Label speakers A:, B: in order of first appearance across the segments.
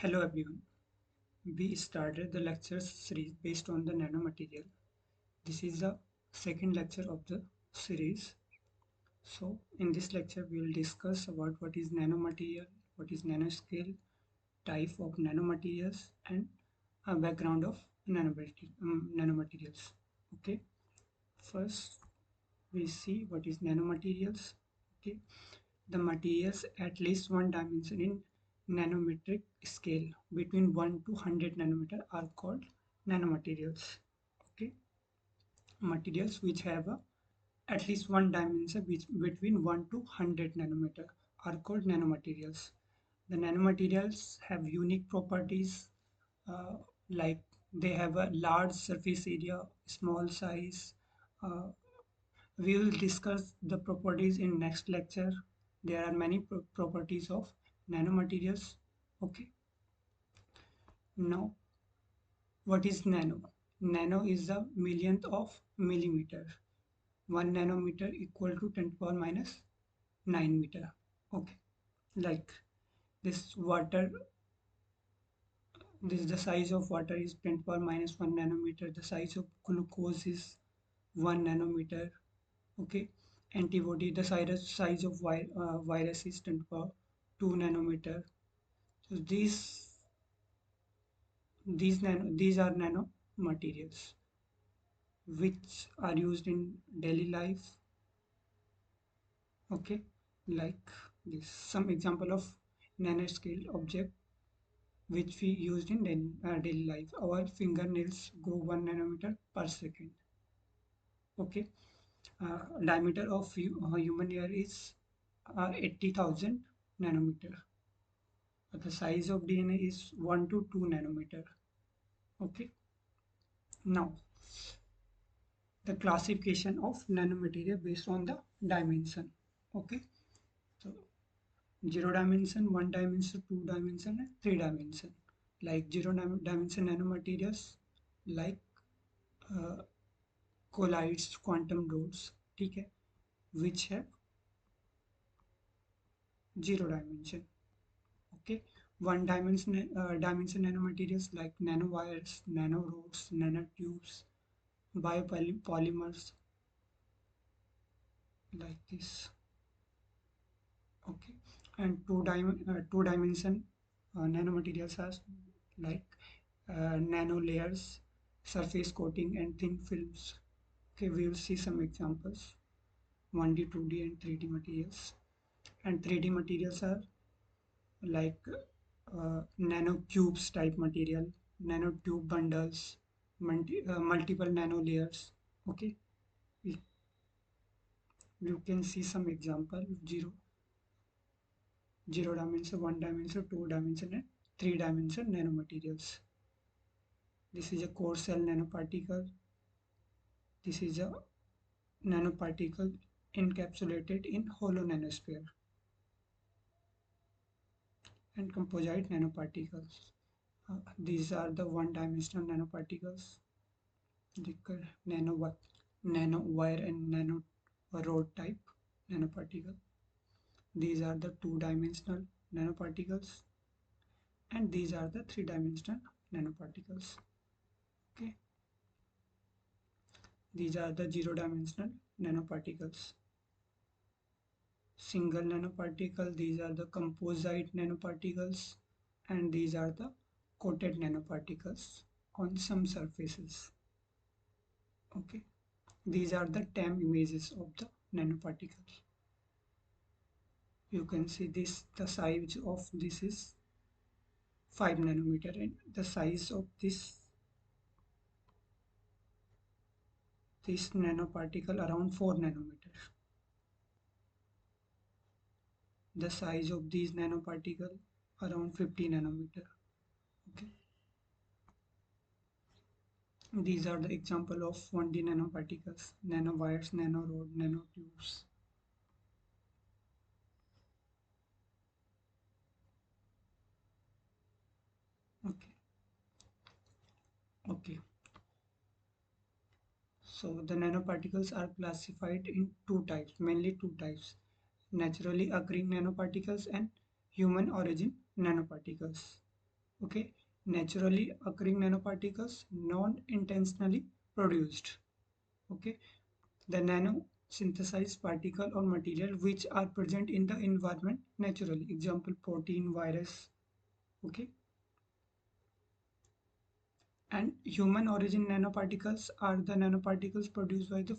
A: Hello everyone. We started the lecture series based on the nanomaterial. This is the second lecture of the series. So in this lecture we will discuss about what is nanomaterial, what is nanoscale, type of nanomaterials and a background of nanomaterials. Okay. First we see what is nanomaterials. Okay. The materials at least one dimension in nanometric scale between 1 to 100 nanometer are called nanomaterials. Okay, materials which have at least one dimension between 1 to 100 nanometer are called nanomaterials. The nanomaterials have unique properties, uh, like they have a large surface area, small size. uh, we will discuss the properties in next lecture. There are many properties of nanomaterials. Okay, now what is nano? Nano is the millionth of millimeter. 1 nanometer equal to 10 to the power minus 9 meter. Okay, like this water, this the size of water is 10 to the power minus 1 nanometer. The size of glucose is 1 nanometer. Okay, antibody, the size of virus is 10 to the power 2 nanometer. So these are nanomaterials which are used in daily life. Okay, like this some example of nanoscale object which we used in daily life. Our fingernails grow 1 nanometer per second. Okay, diameter of human hair is 80,000 nanometer. The size of DNA is 1 to 2 nanometer. Okay, now the classification of nanomaterial based on the dimension. Okay, so 0 dimension, 1 dimension, 2 dimension and 3 dimension. Like 0 dimension nanomaterials like uh, colloids, quantum dots, ठीक है, which have 0 dimension. Okay, 1 dimension nanomaterials like nanowires, nanorods, nanotubes, biopolymers like this. Okay, and two dimension nanomaterials are like nano layers, surface coating and thin films. Okay, we will see some examples: 1D, 2D and 3D materials. And 3D materials are like nanocubes type material, nanotube bundles, multiple nano layers. Okay, you, you can see some example: 0 dimension, 1 dimension, 2 dimension and 3 dimension nanomaterials. This is a core cell nanoparticle. This is a nanoparticle encapsulated in hollow nanosphere. And composite nanoparticles. These are the one-dimensional nanoparticles, the nanowire and nano rod type nanoparticle. These are the two-dimensional nanoparticles, and these are the three-dimensional nanoparticles. Okay, these are the zero-dimensional nanoparticles. Single nanoparticle, these are the composite nanoparticles, and these are the coated nanoparticles on some surfaces. Okay, these are the TAM images of the nanoparticles. You can see this, the size of this is 5 nanometer and the size of this nanoparticle around 4 nanometer. The size of these nanoparticle around 50 nanometer. Okay, these are the example of 1D nanoparticles: nanowires, nanorod, nanotubes. Okay, okay. So the nanoparticles are classified in two types, mainly two types: naturally occurring nanoparticles and human origin nanoparticles. Okay, naturally occurring nanoparticles, non-intentionally produced. Okay, the nano synthesized particle or material which are present in the environment naturally. Example, protein, virus. Okay, and human origin nanoparticles are the nanoparticles produced by the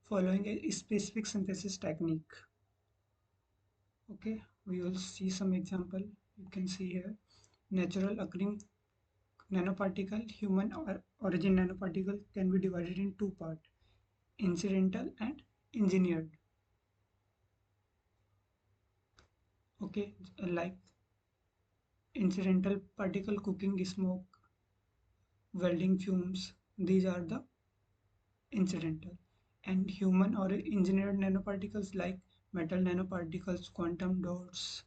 A: following a specific synthesis technique. Okay, we will see some example. You can see here natural occurring nanoparticle, human origin nanoparticle can be divided in two parts: incidental and engineered. Okay, like incidental particle, cooking, smoke, welding fumes, these are the incidental. And human or engineered nanoparticles like metal nanoparticles, quantum dots,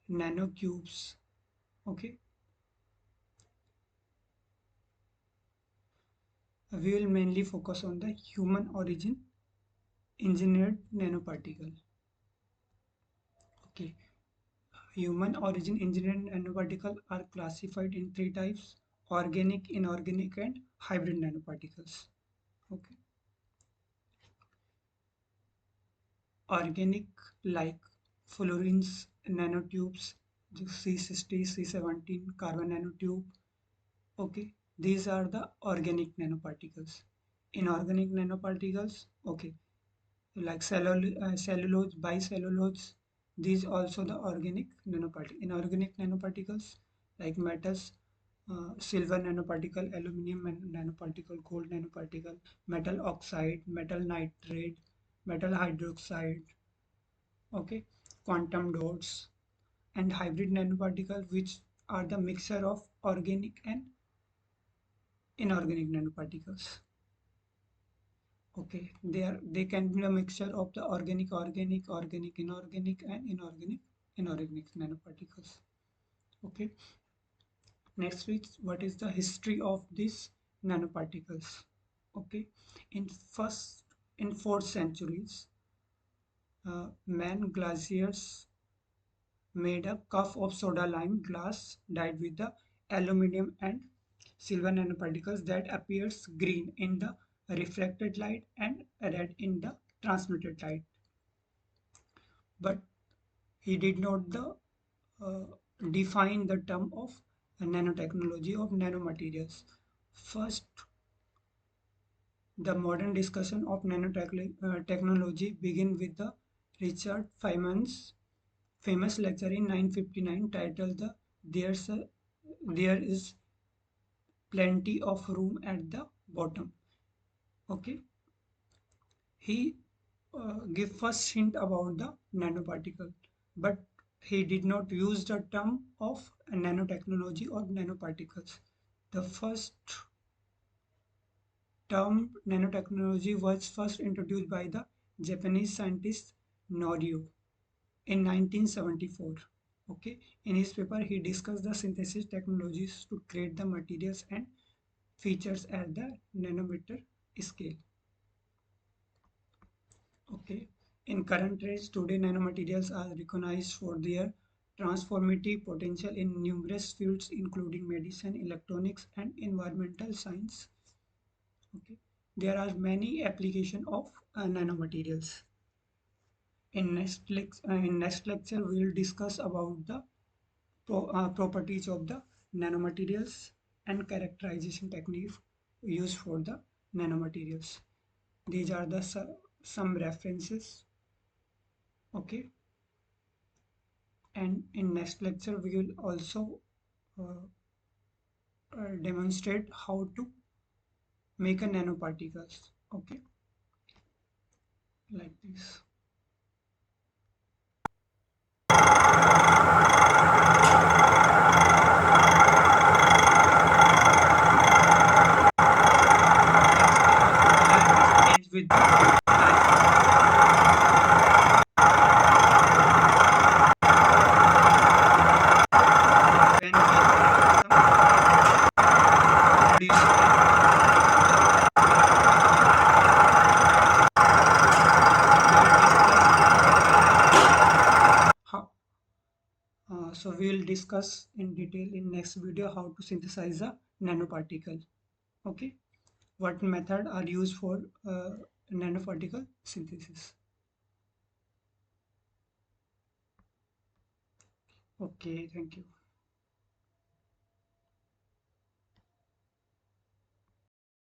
A: nanocubes. Okay, we will mainly focus on the human origin engineered nanoparticle. Okay, human origin engineered nanoparticles are classified in three types: organic, inorganic, and hybrid nanoparticles. Okay, organic like fluorines nanotubes, C60, C17, carbon nanotube. Okay, these are the organic nanoparticles. Inorganic nanoparticles, okay, like cellulose, bicellulose, these also the organic nanoparticles. Inorganic nanoparticles like metals, silver nanoparticle, aluminum nanoparticle, gold nanoparticle, metal oxide, metal nitride, metal hydroxide, okay, quantum dots, and hybrid nanoparticles, which are the mixture of organic and inorganic nanoparticles. Okay, they can be a mixture of the organic, inorganic, and inorganic nanoparticles. Okay, next is what is the history of these nanoparticles. Okay, in first in fourth centuries, man glaciers made a cup of soda lime glass dyed with the aluminum and silver nanoparticles that appears green in the reflected light and red in the transmitted light. But he did not uh, define the term of nanotechnology of nanomaterials. First, the modern discussion of nanotechnology began with the Richard Feynman's famous lecture in 959 titled There is Plenty of Room at the Bottom. Okay, he gave first hint about the nanoparticle, but he did not use the term of nanotechnology or nanoparticles. The first term nanotechnology was first introduced by the Japanese scientist Norio in 1974. Okay, in his paper, he discussed the synthesis technologies to create the materials and features at the nanometer scale. Okay, in current rates, today nanomaterials are recognized for their transformative potential in numerous fields, including medicine, electronics, and environmental science. Okay, there are many applications of nanomaterials. In next lecture, we will discuss about the properties of the nanomaterials and characterization techniques used for the nanomaterials. These are the some references. Okay, and in next lecture we will also uh, demonstrate how to make a nanoparticles. Okay, like this. Ends with the when we discuss discuss in detail in next video how to synthesize a nanoparticle. Okay, what method are used for nanoparticle synthesis? Okay, thank you.